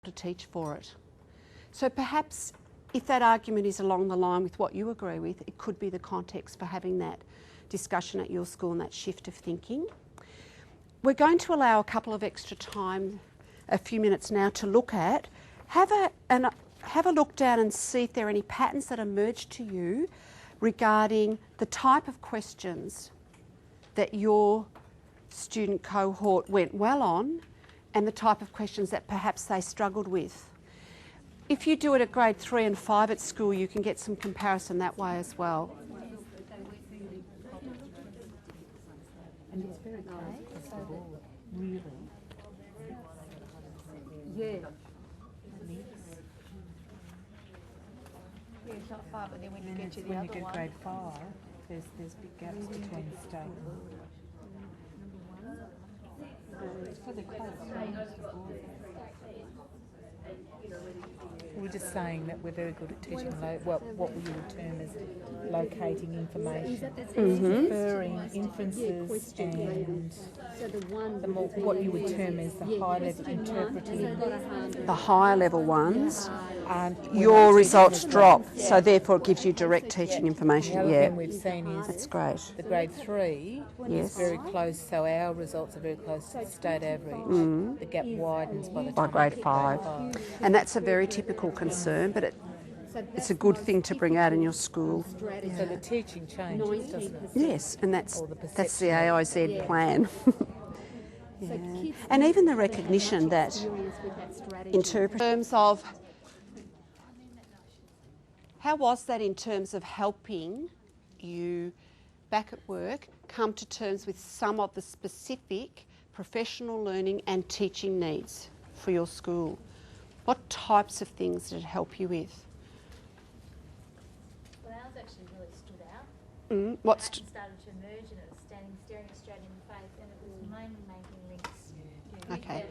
to teach for it. So perhaps if that argument is along the line with what you agree with, it could be the context for having that discussion at your school and that shift of thinking. We're going to allow a couple of extra time, a few minutes now, to look at. Have a look down and see if there are any patterns that emerge to you regarding the type of questions that your student cohort went well on and the type of questions that perhaps they struggled with. If you do it at grade 3 and 5 at school, you can get some comparison that way as well. And it's very close, really. Yeah. Yeah, it's not far, but then when you get to the when other you get one, grade 5, there's big gaps between state. It's pretty close. We're just saying that we're very good at teaching what we would term as locating information, inferring inferences, and what you would term as the high level interpreting. The higher level ones, And your results drop, so therefore it gives you direct teaching information. the other Yeah, thing we've seen is that's great. the grade 3 Yes. is very close, so our results are very close to the state average. The gap widens by the time By grade you get 5. And that's a very typical concern, but it's a good thing to bring out in your school. So the teaching changes, doesn't it? Yes, and that's Or the the perception. AIZ plan. Yeah. And even the recognition that in terms of how was that in terms of helping you back at work come to terms with some of the specific professional learning and teaching needs for your school? What types of things did it help you with? Well, ours actually really stood out. What It started to emerge and it was staring us straight in the face, and it was mainly making links. Okay.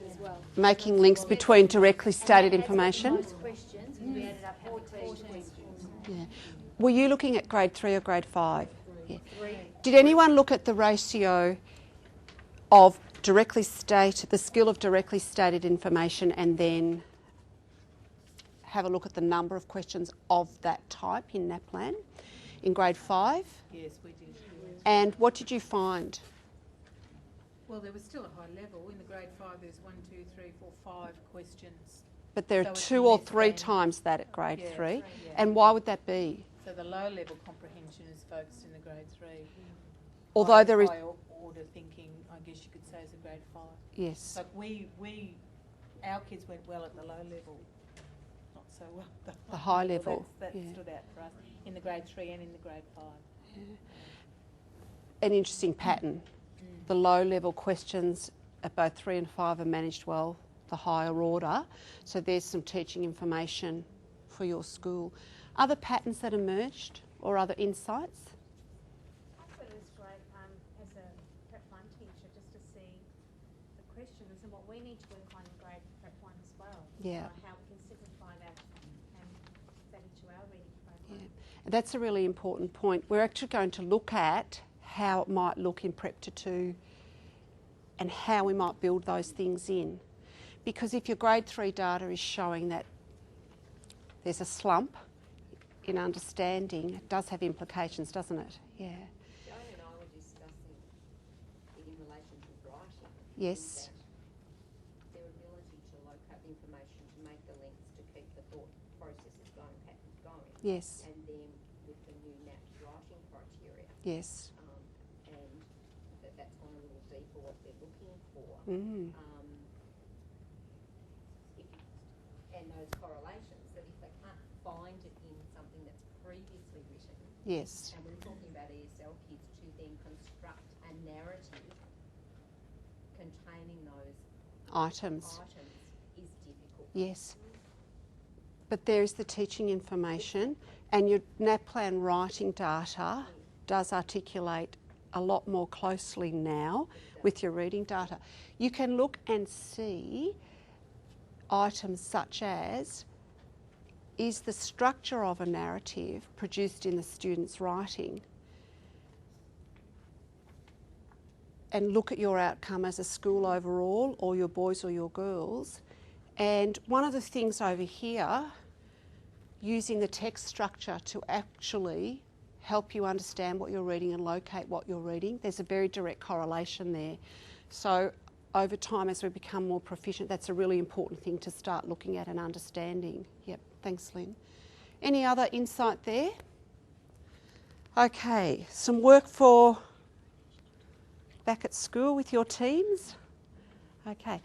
As well. Making links between directly stated information? Most questions, we ended up having 14 questions. Yeah. Were you looking at grade 3 or grade 5? Yeah. Did anyone look at the ratio of the skill of directly stated information, and then have a look at the number of questions of that type in that plan in grade 5? Yes, we did. And what did you find? Well, there was still a high level. In the grade 5, there's 1, 2, 3, 4, 5 questions. But there So are it's 2 or less 3 than- times that at grade Yeah, 3. yeah. And why would that be? So the low level comprehension is focused in the grade 3. Although there is... High order thinking, I guess you could say, is a grade 5. Yes. Like our kids went well at the low level, not so well at The high level, That yeah. stood out for us in the grade 3 and in the grade 5. An interesting pattern. The low level questions at both 3 and 5 are managed well, the higher order. So there's some teaching information for your school. Other patterns that emerged or other insights? I thought it was great as a Prep 1 teacher just to see the questions and what we need to work on in grade Prep 1 as well. Yeah. How we can simplify that and that into our reading program. Yeah. That's a really important point. We're actually going to look at how it might look in Prep to 2 and how we might build those things in. Because if your grade 3 data is showing that there's a slump in understanding, it does have implications, doesn't it? Yeah. Joan and I were discussing it in relation to writing. Yes. That their ability to locate information, to make the links, to keep the thought processes going, patterns going. Yes. And then with the new NAT writing criteria. Yes. And that's gone a little deeper what they're looking for. And those correlations, that if they can't find it in something that's previously written, Yes. and we're talking about ESL kids, to then construct a narrative containing those Items. is difficult. Yes. But there is the teaching information, and your NAPLAN writing data does articulate a lot more closely now with your reading data. You can look and see items such as, is the structure of a narrative produced in the student's writing? And look at your outcome as a school overall, or your boys or your girls, And one of the things over here, using the text structure to actually help you understand what you're reading and locate what you're reading, there's a very direct correlation there. So over time, as we become more proficient, that's a really important thing to start looking at and understanding. Yep, thanks, Lynn. Any other insight there? Okay, some work for back at school with your teams. Okay.